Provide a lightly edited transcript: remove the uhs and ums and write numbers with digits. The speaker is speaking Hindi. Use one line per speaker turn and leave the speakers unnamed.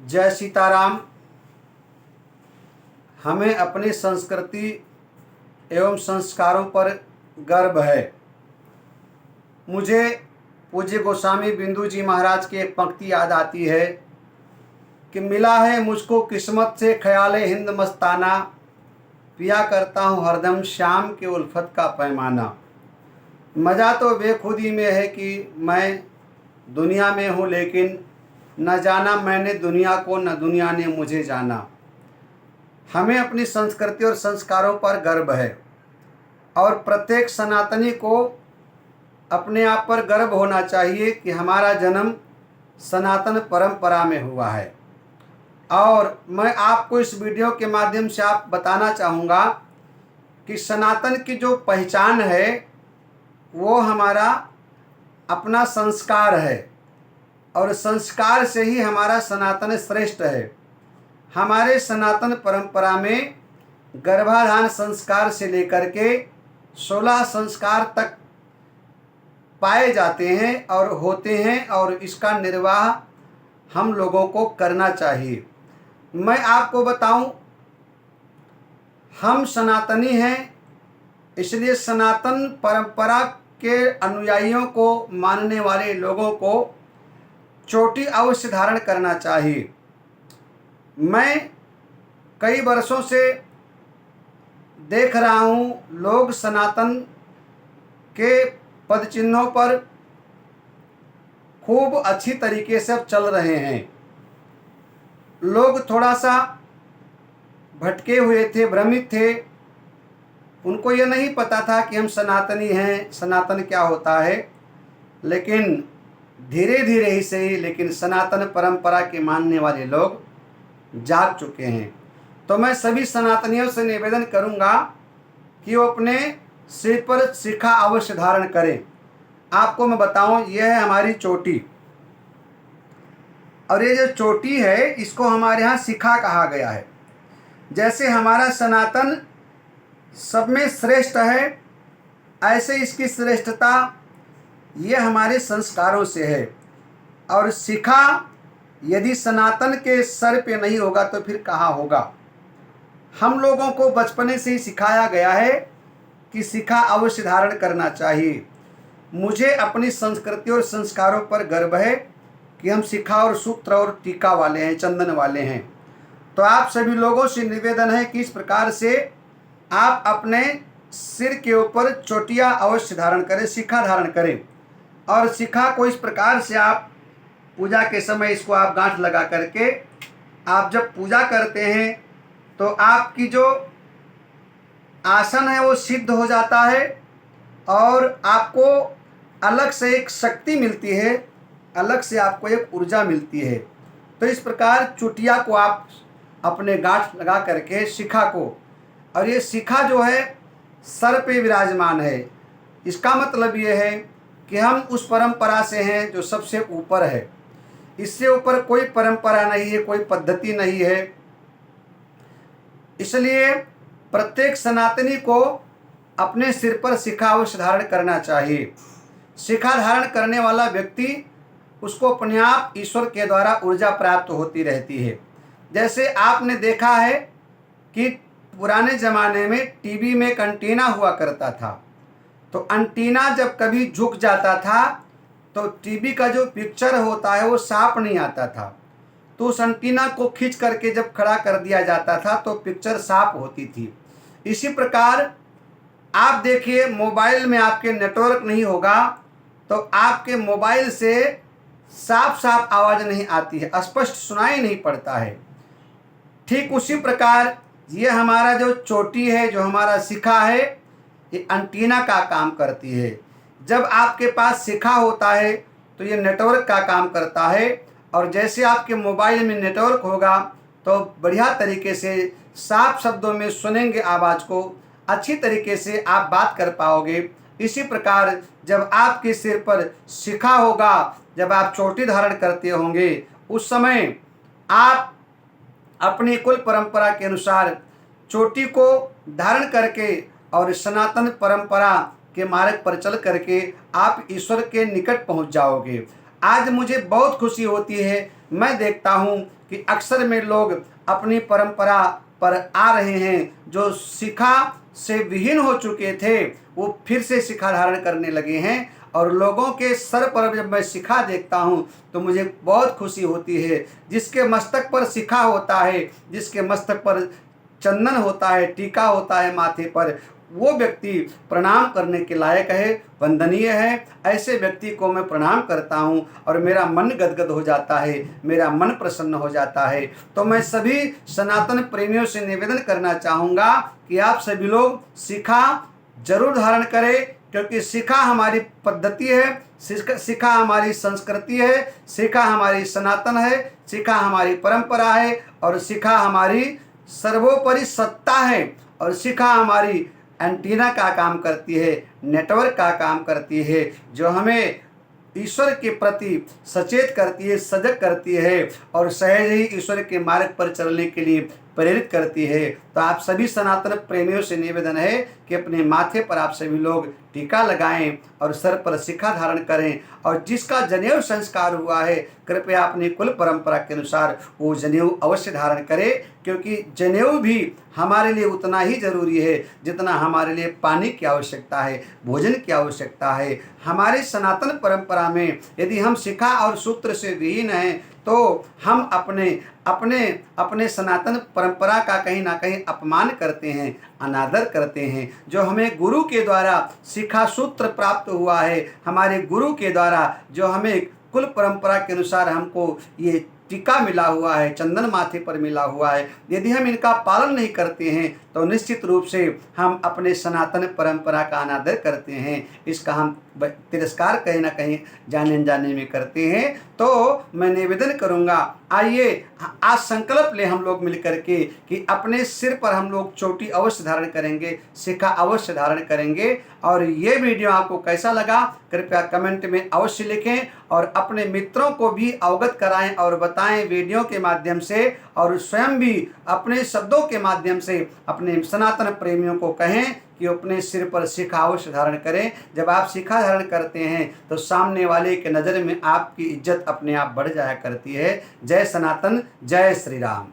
जय सीताराम। हमें अपनी संस्कृति एवं संस्कारों पर गर्व है। मुझे पूज्य गोस्वामी बिंदु जी महाराज की एक पंक्ति याद आती है कि मिला है मुझको किस्मत से ख्याले हिंद मस्ताना, पिया करता हूँ हरदम शाम के उल्फत का पैमाना। मज़ा तो बेखुदी में है कि मैं दुनिया में हूँ, लेकिन न जाना मैंने दुनिया को, न दुनिया ने मुझे जाना। हमें अपनी संस्कृति और संस्कारों पर गर्व है और प्रत्येक सनातनी को अपने आप पर गर्व होना चाहिए कि हमारा जन्म सनातन परंपरा में हुआ है। और मैं आपको इस वीडियो के माध्यम से आप बताना चाहूँगा कि सनातन की जो पहचान है वो हमारा अपना संस्कार है और संस्कार से ही हमारा सनातन श्रेष्ठ है। हमारे सनातन परंपरा में गर्भाधान संस्कार से लेकर के 16 संस्कार तक पाए जाते हैं और होते हैं, और इसका निर्वाह हम लोगों को करना चाहिए। मैं आपको बताऊं, हम सनातनी हैं, इसलिए सनातन परंपरा के अनुयायियों को, मानने वाले लोगों को चोटी अवश्य धारण करना चाहिए। मैं कई वर्षों से देख रहा हूँ लोग सनातन के पद चिन्हों पर खूब अच्छी तरीके से अब चल रहे हैं। लोग थोड़ा सा भटके हुए थे, भ्रमित थे। उनको ये नहीं पता था कि हम सनातनी हैं, सनातन क्या होता है। लेकिन धीरे धीरे ही सही, लेकिन सनातन परंपरा के मानने वाले लोग जाग चुके हैं। तो मैं सभी सनातनियों से निवेदन करूंगा कि वो अपने सिर पर शिखा अवश्य धारण करें। आपको मैं बताऊं, यह है हमारी चोटी, और ये जो चोटी है इसको हमारे यहाँ शिखा कहा गया है। जैसे हमारा सनातन सब में श्रेष्ठ है, ऐसे इसकी श्रेष्ठता ये हमारे संस्कारों से है। और शिखा यदि सनातन के सर पे नहीं होगा तो फिर कहाँ होगा। हम लोगों को बचपने से ही सिखाया गया है कि शिखा अवश्य धारण करना चाहिए। मुझे अपनी संस्कृति और संस्कारों पर गर्व है कि हम शिखा और सूत्र और टीका वाले हैं, चंदन वाले हैं। तो आप सभी लोगों से निवेदन है कि इस प्रकार से आप अपने सिर के ऊपर चोटियाँ अवश्य धारण करें, शिखा धारण करें। और शिखा को इस प्रकार से आप पूजा के समय इसको आप गांठ लगा करके आप जब पूजा करते हैं तो आपकी जो आसन है वो सिद्ध हो जाता है और आपको अलग से एक शक्ति मिलती है, अलग से आपको एक ऊर्जा मिलती है। तो इस प्रकार चुटिया को आप अपने गांठ लगा करके शिखा को, और ये शिखा जो है सर पे विराजमान है। इसका मतलब ये है कि हम उस परंपरा से हैं जो सबसे ऊपर है। इससे ऊपर कोई परंपरा नहीं है, कोई पद्धति नहीं है। इसलिए प्रत्येक सनातनी को अपने सिर पर शिखा अवश्य धारण करना चाहिए। शिखा धारण करने वाला व्यक्ति, उसको अपने आप ईश्वर के द्वारा ऊर्जा प्राप्त होती रहती है। जैसे आपने देखा है कि पुराने ज़माने में टीवी में एक एंटीना हुआ करता था, तो एंटीना जब कभी झुक जाता था तो टीवी का जो पिक्चर होता है वो साफ नहीं आता था। तो उस एंटीना को खींच करके जब खड़ा कर दिया जाता था तो पिक्चर साफ होती थी। इसी प्रकार आप देखिए, मोबाइल में आपके नेटवर्क नहीं होगा तो आपके मोबाइल से साफ साफ आवाज़ नहीं आती है, स्पष्ट सुनाई नहीं पड़ता है। ठीक उसी प्रकार ये हमारा जो चोटी है, जो हमारा शिखा है, ये एंटीना का काम करती है। जब आपके पास शिखा होता है तो ये नेटवर्क का काम करता है, और जैसे आपके मोबाइल में नेटवर्क होगा तो बढ़िया तरीके से साफ शब्दों में सुनेंगे आवाज़ को, अच्छी तरीके से आप बात कर पाओगे। इसी प्रकार जब आपके सिर पर शिखा होगा, जब आप चोटी धारण करते होंगे, उस समय आप अपनी कुल परंपरा के अनुसार चोटी को धारण करके और सनातन परंपरा के मार्ग पर चल करके आप ईश्वर के निकट पहुंच जाओगे। आज मुझे बहुत खुशी होती है, मैं देखता हूँ कि अक्सर में लोग अपनी परंपरा पर आ रहे हैं, जो शिखा से विहीन हो चुके थे वो फिर से शिखा धारण करने लगे हैं। और लोगों के सर पर जब मैं शिखा देखता हूँ तो मुझे बहुत खुशी होती है। जिसके मस्तक पर शिखा होता है, जिसके मस्तक पर चंदन होता है, टीका होता है माथे पर, वो व्यक्ति प्रणाम करने के लायक है, वंदनीय है। ऐसे व्यक्ति को मैं प्रणाम करता हूँ और मेरा मन गदगद हो जाता है, मेरा मन प्रसन्न हो जाता है। तो मैं सभी सनातन प्रेमियों से निवेदन करना चाहूँगा कि आप सभी लोग शिखा जरूर धारण करें, क्योंकि शिखा हमारी पद्धति है, शिखा हमारी संस्कृति है, शिखा हमारी सनातन है, शिखा हमारी परंपरा है और शिखा हमारी सर्वोपरि सत्ता है। और शिखा हमारी एंटीना का काम करती है, नेटवर्क का काम करती है, जो हमें ईश्वर के प्रति सचेत करती है, सजग करती है और सहज ही ईश्वर के मार्ग पर चलने के लिए प्रेरित करती है। तो आप सभी सनातन प्रेमियों से निवेदन है कि अपने माथे पर आप सभी लोग टीका लगाएं और सर पर शिखा धारण करें। और जिसका जनेऊ संस्कार हुआ है कृपया अपनी कुल परंपरा के अनुसार वो जनेऊ अवश्य धारण करें, क्योंकि जनेऊ भी हमारे लिए उतना ही जरूरी है जितना हमारे लिए पानी की आवश्यकता है, भोजन की आवश्यकता है। हमारी सनातन परंपरा में यदि हम शिखा और सूत्र से विहीन हैं तो हम अपने सनातन परंपरा का कहीं ना कहीं अपमान करते हैं, अनादर करते हैं। जो हमें गुरु के द्वारा शिखा सूत्र प्राप्त हुआ है, हमारे गुरु के द्वारा जो हमें कुल परंपरा के अनुसार हमको ये टीका मिला हुआ है, चंदन माथे पर मिला हुआ है, यदि हम इनका पालन नहीं करते हैं तो निश्चित रूप से हम अपने सनातन परंपरा का अनादर करते हैं, इसका हम तिरस्कार कहीं ना कहीं जाने अनजाने में करते हैं। तो मैं निवेदन करूंगा, आइए आज संकल्प ले हम लोग मिलकर के कि अपने सिर पर हम लोग चोटी अवश्य धारण करेंगे, शिखा अवश्य धारण करेंगे। और ये वीडियो आपको कैसा लगा कृपया कमेंट में अवश्य लिखें और अपने मित्रों को भी अवगत कराएं और बताएं वीडियो के माध्यम से, और स्वयं भी अपने शब्दों के माध्यम से अपने सनातन प्रेमियों को कहें कि अपने सिर पर शिखा अवश्य धारण करें। जब आप शिखा धारण करते हैं तो सामने वाले के नज़र में आपकी इज्जत अपने आप बढ़ जाया करती है। जय सनातन, जय श्री राम।